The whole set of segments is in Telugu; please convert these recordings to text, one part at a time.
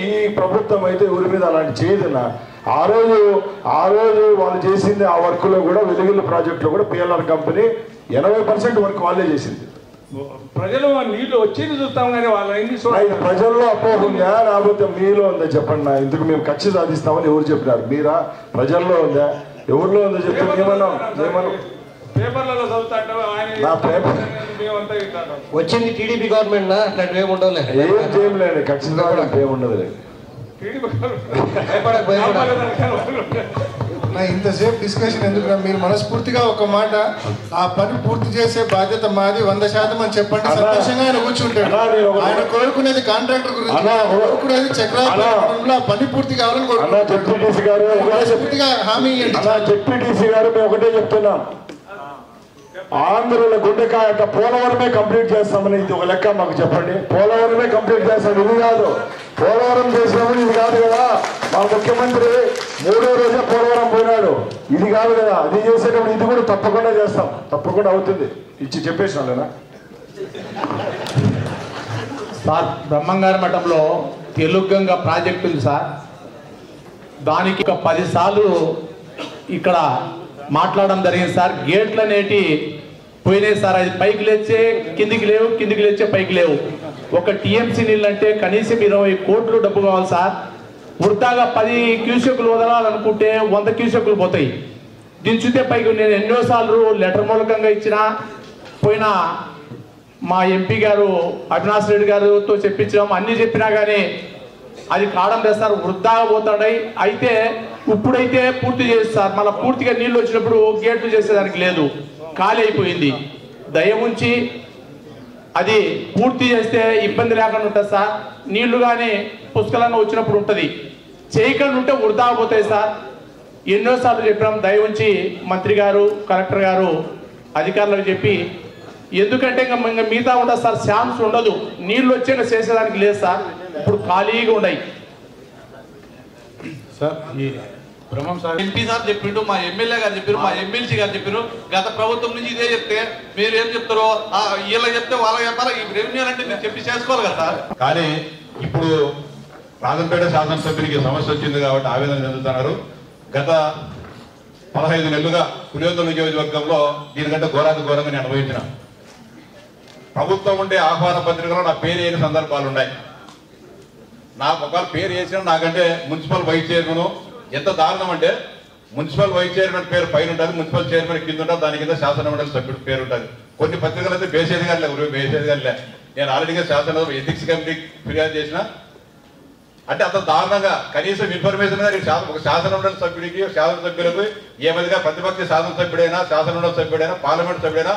ఈ ప్రభుత్వం అయితే ఊరి మీద అలాంటి చేయదన్నా. ఆ రోజు వాళ్ళు చేసింది ఆ వర్క్లో కూడా వెలుగుల ప్రాజెక్టులో కూడా పిఎల్ఆర్ కంపెనీ 80% వర్క్ వాళ్ళే చేసింది. ప్రజలు నీళ్లు వచ్చేది చూస్తాం కానీ వాళ్ళ ప్రజల్లో అపోహ ఉందా లేకపోతే మీలో ఉందా చెప్పండి. ఇందుకు మేము కక్ష సాధిస్తామని ఎవరు చెప్పినారు? మీరా? ప్రజల్లో ఉందా? ఎవరిలో ఉందో చెప్పండి. ఏమన్నా పేపర్లలో వచ్చింది టీడీపీ గవర్నమెంట్ అట్లాంటివి ఏమి ఉండవులే. ఏం చేయలేదు, ఖచ్చితంగా ఏముండదు. ఇంతసేపు డిస్కషన్ ఎందుకు? మీరు మనస్ఫూర్తిగా ఒక మాట, ఆ పని పూర్తి చేసే బాధ్యత మాది 100% అని చెప్పండి. సంతోషంగా ఆయన కూర్చుంటాడు. ఆయన కోరుకునేది కాంట్రాక్టర్ గురించి, కోరుకునేది చక్రాల పని పూర్తి కావాలని కోరుకుంటున్నాడు. హామీ జెడ్పీటీసీ గారు మేము ఒకటే చెప్తున్నాం, ఆంధ్రుల గుండెకాయ పోలవరమే కంప్లీట్ చేస్తామని ఇది ఒక లెక్క మాకు చెప్పండి. పోలవరమే కంప్లీట్ చేస్తాం, ఇది కాదు. పోలవరం చేసినప్పుడు ఇది కాదు కదా. మా ముఖ్యమంత్రి 3వ రోజే పోలవరం పోయినాడు, ఇది కాదు కదా. అది చేసేటప్పుడు ఇది కూడా తప్పకుండా చేస్తాం, తప్పకుండా అవుతుంది. ఇచ్చి చెప్పేసినా సార్, బ్రహ్మంగారి మఠంలో తెలుగంగ ప్రాజెక్టు ఉంది సార్. దానికి 10 సార్లు ఇక్కడ మాట్లాడడం జరిగింది సార్. గేట్లు అనేటి పోయినాయి సార్. అది పైకి లేచే కిందికి లేవు, కిందికి లేచే పైకి లేవు. ఒక టీఎంసీ నీళ్ళు అంటే కనీసం 20 కోట్లు డబ్బు కావాలి సార్. వృద్ధాగా 10 క్యూసెక్కులు వదలాలనుకుంటే 100 క్యూసెక్కులు పోతాయి. దించితే పైకి నేను ఎన్నోసార్లు లెటర్ మూలకంగా ఇచ్చిన, పోయిన మా ఎంపీ గారు అవినాష్ రెడ్డి గారితో చెప్పించాము, అన్నీ చెప్పినా కానీ అది కావడం లేదు సార్. వృద్ధాగా పోతాయి. అయితే ఇప్పుడైతే పూర్తి చేస్తారు, మళ్ళీ పూర్తిగా నీళ్ళు వచ్చినప్పుడు గేట్లు చేసేదానికి లేదు, ఖాళీ అయిపోయింది. దయ ఉంచి అది పూర్తి చేస్తే ఇబ్బంది లేకుండా ఉంటుంది సార్. నీళ్లు కానీ పుష్కలంగా వచ్చినప్పుడు ఉంటుంది, చేయకుండా ఉంటే వృధా పోతాయి సార్. ఎన్నోసార్లు చెప్పినాం. దయ ఉంచి మంత్రి గారు, కలెక్టర్ గారు, అధికారులకు చెప్పి, ఎందుకంటే ఇంకా మిగతా ఉండదు సార్, ఛాన్స్ ఉండదు. నీళ్ళు వచ్చాక చేసేదానికి లేదు సార్, ఇప్పుడు ఖాళీగా ఉన్నాయి సార్. ఈ బ్రహ్మం సార్ ఎంపీ సార్ చెప్పిండు, మా ఎమ్మెల్యే గారు చెప్పారు, మా ఎమ్మెల్సీ గారు చెప్పారు. గత ప్రభుత్వం నుంచి ఇదే చెప్తే మీరు ఏం చెప్తారో వీళ్ళకి చెప్తే వాళ్ళకి చెప్పాలి. ఈ రెవెన్యూ అంటే మీరు చెప్పి చేసుకోవాలి కదా సార్. కానీ ఇప్పుడు రాజంపేట శాసనసభ్యునికి సమస్య వచ్చింది కాబట్టి ఆవేదన చెందుతున్నారు. గత 15 నెలలుగా పులివెందుల నియోజకవర్గంలో దీనికంటే ఘోరంగా నేను అనుభవించిన. ప్రభుత్వం ఉండే ఆహ్వాన పత్రికలో నా పేరు వేయని సందర్భాలు ఉన్నాయి. నాకు ఒకవేళ పేరు వేసిన నాకంటే మున్సిపల్ వైస్ చైర్మన్ ఎంత దారుణం అంటే, మున్సిపల్ వైస్ చైర్మన్ పేరు పైన ఉంటుంది, మున్సిపల్ చైర్మన్ కింద ఉంటుంది, దాని కింద శాసనమండలి సభ్యుడు పేరు ఉంటుంది. కొన్ని పత్రికలు అయితే బేసేదిగా లే. నేను ఆల్రెడీగా శాసనసభ ఎథిక్స్ కమిటీకి ఫిర్యాదు చేసిన. అంటే అంత దారుణంగా కనీసం ఇన్ఫర్మేషన్ గా ఒక శాసనమండలి సభ్యుడికి, శాసనసభ్యులకు ఏమదిగా ప్రతిపక్ష శాసనసభ్యుడైనా, శాసనమండలి సభ్యుడైనా, పార్లమెంట్ సభ్యుడైనా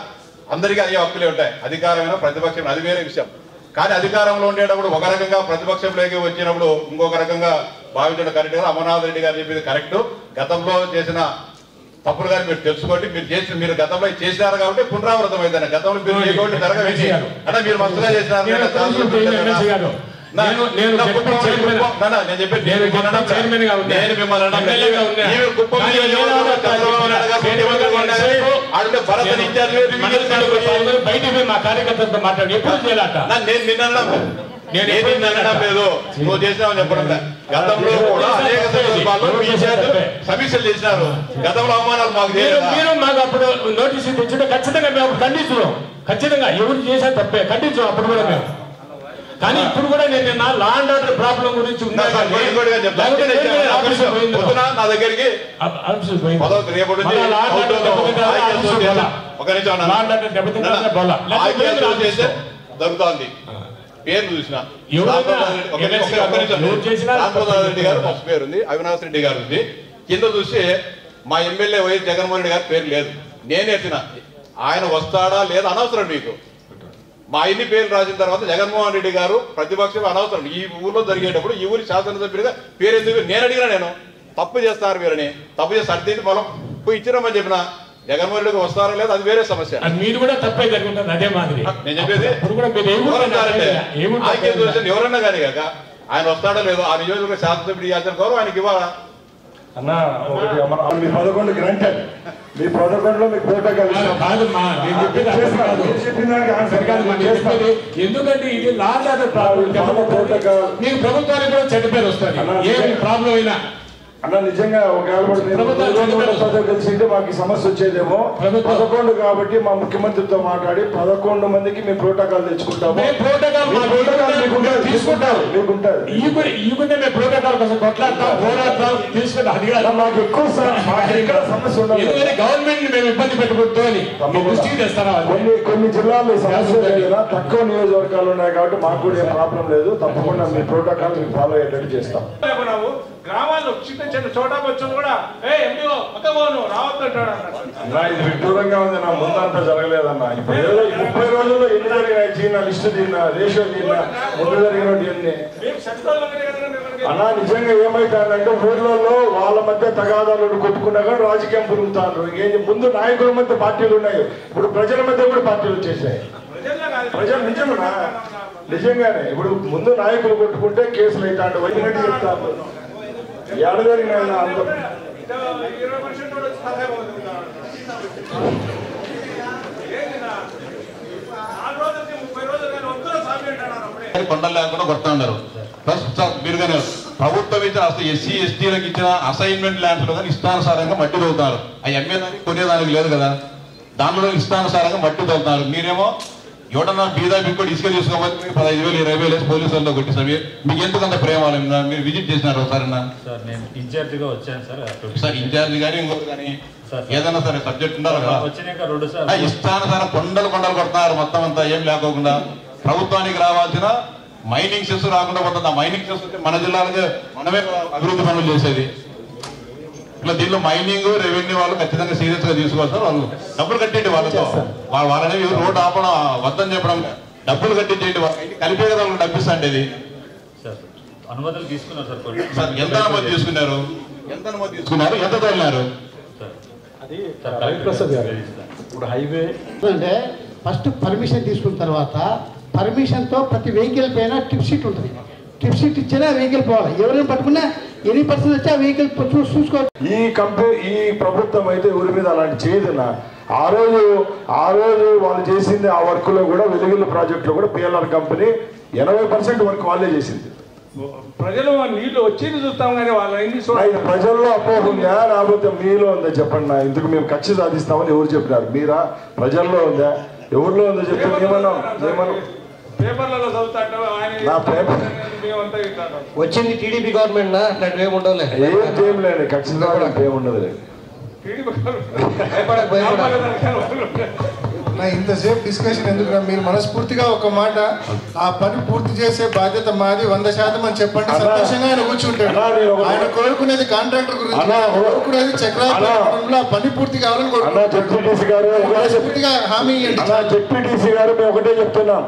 అందరికీ అయ్యే హక్కులే ఉంటాయి. అధికారమైనా ప్రతిపక్షం అది వేరే విషయం. కానీ అధికారంలో ఉండేటప్పుడు ఒక రకంగా, ప్రతిపక్షంలోకి వచ్చినప్పుడు ఇంకొక రకంగా భావించడం కరెక్ట్ గా. అమర్నాథ్ రెడ్డి గారు చెప్పింది కరెక్ట్. గతంలో చేసిన తప్పులు కానీ మీరు తెలుసుకోండి. మీరు గతంలో చేసినారు కాబట్టి పునరావృతం అవుతాను. గతంలో మీరు చేయకుండా జరగవేసి అంటే మీరు మంచిగా చేసినారు. మా కార్యకర్తలతో మాట్లాడి ఎప్పుడు చేయాలట లేదు, నువ్వు చేసినావు చెప్పడం. గతంలో కూడా అనేక సందర్భాల్లో సమీక్షలు చేసినారు. గతంలో అవమానాలు మాకు మీరు మాకు అప్పుడు నోటీసు తెచ్చుంటే ఖచ్చితంగా మేము ఖండించున్నాం. ఖచ్చితంగా ఎవరు చేసా తప్పే ఖండించాం అప్పుడు కూడా మేము. కానీ ఇప్పుడు కూడా నేను నా లా అండ్ ఆర్డర్ ప్రాబ్లం గురించి నా దగ్గరికి జరుగుతోంది. పేరు చూసిన రెడ్డి గారు ఫస్ట్ పేరు ఉంది, అవినాష్ రెడ్డి గారు ఉంది. కింద చూస్తే మా ఎమ్మెల్యే వైఎస్ జగన్మోహన్ రెడ్డి గారి పేరు లేదు. నేనే ఎత్తిన, ఆయన వస్తాడా లేదా అనవసరం మీకు. మా ఇన్ని పేర్లు రాసిన తర్వాత జగన్మోహన్ రెడ్డి గారు ప్రతిపక్షం అనవసరం. ఈ ఊర్లో జరిగేటప్పుడు ఈ ఊరి శాసనసభ్యుడిగా పేరు ఎందుకు నేను అడిగినా, నేను తప్పు చేస్తారు వీరని, తప్పు చేస్తే అడిగితే పొలం పోయి ఇచ్చినామని చెప్పిన. జగన్మోహన్ రెడ్డి వస్తారో లేదు అది వేరే సమస్య. మీరు కూడా తప్పే జరుగుతుంది అదే మాదిరి. నేను చెప్పేది ఎవరన్నా కానీ కాక ఆయన వస్తాడో లేదో ఆ నియోజకవర్గ శాసనసభ్యుడి యాచన గౌరవం ఆయనకి ఇవ్వాలా. అన్న ఒకటి మీ 11 గ్రాంటెడ్ మీ 11లో మీకు ప్రోటోకాల్ ఎందుకంటే ఇది లార్జ్ ఆర్డర్ ప్రోటోకాల్ మీకు ప్రభుత్వానికి కూడా చెడ్డ పేరు వస్తుంది ఏ ప్రాబ్లం అయినా అన్న నిజంగా ఒకవేళ కలిసింటే మాకు ఈ సమస్య వచ్చేదేమో 11 కాబట్టి మా ముఖ్యమంత్రితో మాట్లాడి 11 మందికి మేము ప్రోటోకాల్ తెచ్చుకుంటాము. తీసుకుంటారు మీకుంటారు మాకు ఎక్కువ సమస్య ఉండదు. గవర్నమెంట్ మేము ఇబ్బంది పెట్టకూడదు కొన్ని జిల్లాల్లో ఈ సమస్య లేదు. తక్కువ నియోజకవర్గాలు ఉన్నాయి కాబట్టి మాకు కూడా ఏం ప్రాబ్లం లేదు. తప్పకుండా మీ ప్రోటోకాల్ మీకు ఫాలో అయ్యేటట్టు చేస్తాం. గ్రామాల్లో చిన్న చిన్న చోటా వచ్చాను కూడా ఎంపీఓ అక్కబోను రావద్దంటాడు అన్న. ఇది విడ్డూరంగా ఉంది. నా ముందంతా జరగలేదన్న. ఇప్పుడు ఏదో 30 రోజుల్లో ఎన్ని జరిగినాయి చీనా లిస్టు తిన్నా రేషియో తిన్నా ముందు జరిగినట్టు ఎన్ని అన్న. నిజంగా ఏమైతానంటే ఊర్లలో వాళ్ళ మధ్య తగాదాలు కొట్టుకున్నా కానీ రాజకీయం పురుగుతారు. ముందు నాయకుల మధ్య పార్టీలు ఉన్నాయి, ఇప్పుడు ప్రజల మధ్య కూడా పార్టీలు వచ్చేసాయి. ప్రజలు నిజంగానే ఇప్పుడు ముందు నాయకులు కొట్టుకుంటే కేసులు అవుతాడు వైద్యునట్టు చెప్తారు. ఎడదరిగిన కొండలు లేకుండా కొడతా ఉన్నారు. ప్లస్ మీరు కానీ ప్రభుత్వం ఇచ్చిన అసలు ఎస్సీ ఎస్టీలకు ఇచ్చిన అసైన్మెంట్ ల్యాండ్స్ లో కానీ ఇష్టానుసారంగా మట్టి తవ్వుతున్నారు. అవి అమ్మేదానికి కొనేదానికి లేదు కదా, దాంట్లో ఇష్టానుసారంగా మట్టి తవ్వుతున్నారు. మీరేమో ఎవడన్నా బీదా బిక్కోటి ఇసుక తీసుకోవాలి 15,000 20,000 వేసి పోలీసు వాళ్ళతో కొట్టిస్తారు. మీకు ఎందుకు అంత ప్రేమ? మీరు విజిట్ చేసినారు ఒకసారి? సార్ నేను ఇన్ఛార్జిగా వచ్చాను సార్ ఇన్ఛార్జ్ కానీ ఇంకోటి కానీ ఏదన్నా సరే సబ్జెక్ట్ ఉండాలి కదా. ఇష్టానుసారం కొండలు కొడుతున్నారు మొత్తం అంతా ఏం లేకోకుండా. ప్రభుత్వానికి రావాల్సిన మైనింగ్ సెస్ రాకుండా పోతుంది. ఆ మైనింగ్ సెస్ మన జిల్లాలకే మనమే అభివృద్ధి పనులు చేసేది. ఇట్లా దీనిలో మైనింగ్ రెవెన్యూ వాళ్ళు ఖచ్చితంగా సీరియస్ గా తీసుకోవాలి సార్. వాళ్ళు డబ్బులు కట్టేయండి వాళ్ళతో. వాళ్ళనే రోడ్డు ఆపడం వద్దని చెప్పడం, డబ్బులు కట్టించేయండి. కలిపే కదా వాళ్ళు డబ్బిస్తాండి. ఇది అనుమతులు తీసుకున్నారు సార్. సార్ ఎంత అనుమతి తీసుకున్నారు? ఎంత తోలినారు? ఇప్పుడు హైవే అంటే ఫస్ట్ పర్మిషన్ తీసుకున్న తర్వాత పర్మిషన్తో ప్రతి వెహికల్ పైన టిప్ షీట్ ఉంటుంది. టిప్ షీట్ ఇచ్చినా వెహికల్ పోవాలి. ఎవరైనా పట్టుకున్నా ఎన్ని పర్సెంట్ వచ్చి ఆ వెహికల్ చూసుకోవాలి. ఈ ప్రభుత్వం అయితే ఊరి మీద అలాంటి చేయదన్నా. ఆ రోజు వాళ్ళు చేసింది ఆ వర్క్ లో కూడా వెలుగుల ప్రాజెక్ట్ లో కూడా పిఎల్ఆర్ కంపెనీ 80% వర్క్ వాళ్ళే చేసింది. ప్రజలు నీళ్లు వచ్చేది చూస్తాం కానీ వాళ్ళ ప్రజల్లో అపోహ ఉందా లేకపోతే మీలో ఉందా చెప్పండి. ఇందుకు మేము కక్ష సాధిస్తామని ఎవరు చెప్పినారు? మీరా? ప్రజల్లో ఉందా? ఎవరిలో ఉందో చెప్పండి. ఏమన్నా పేపర్లలో చదువుతాడు వచ్చింది టీడీపీ గవర్నమెంట్ అట్లాంటివి ఏమి ఉండవులే. ఏం లేదు ఖచ్చితంగా ఏముండదు. ఇంతసేపు డిస్కషన్ ఎందుకు? మీరు మనస్ఫూర్తిగా ఒక మాట ఆ పని పూర్తి చేసే బాధ్యత మాది 100% అని చెప్పండి. సంతోషంగా ఆయన కూర్చుంటాడు. ఆయన కోరుకునేది కాంట్రాక్టర్ గురించి, కోరుకునేది చక్రాల పని పూర్తి కావాలని కోరుకుంటున్నాం. హామీ జెడ్పీటీసీ గారు మేము ఒకటే చెప్తున్నాం.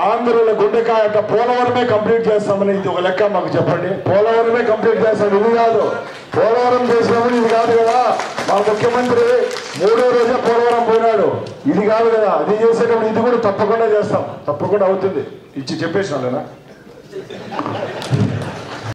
ఆంధ్రుల గుండెకాయ పోలవరమే కంప్లీట్ చేస్తామని ఇది ఒక లెక్క మాకు చెప్పండి. పోలవరమే కంప్లీట్ చేస్తాం. ఇది కాదు పోలవరం చేసినప్పుడు ఇది కాదు కదా. మా ముఖ్యమంత్రి 3వ రోజే పోలవరం పోయినాడు. ఇది కాదు కదా. అది చేసేటప్పుడు ఇది కూడా తప్పకుండా చేస్తాం. తప్పకుండా అవుతుంది. ఇచ్చి చెప్పేసినా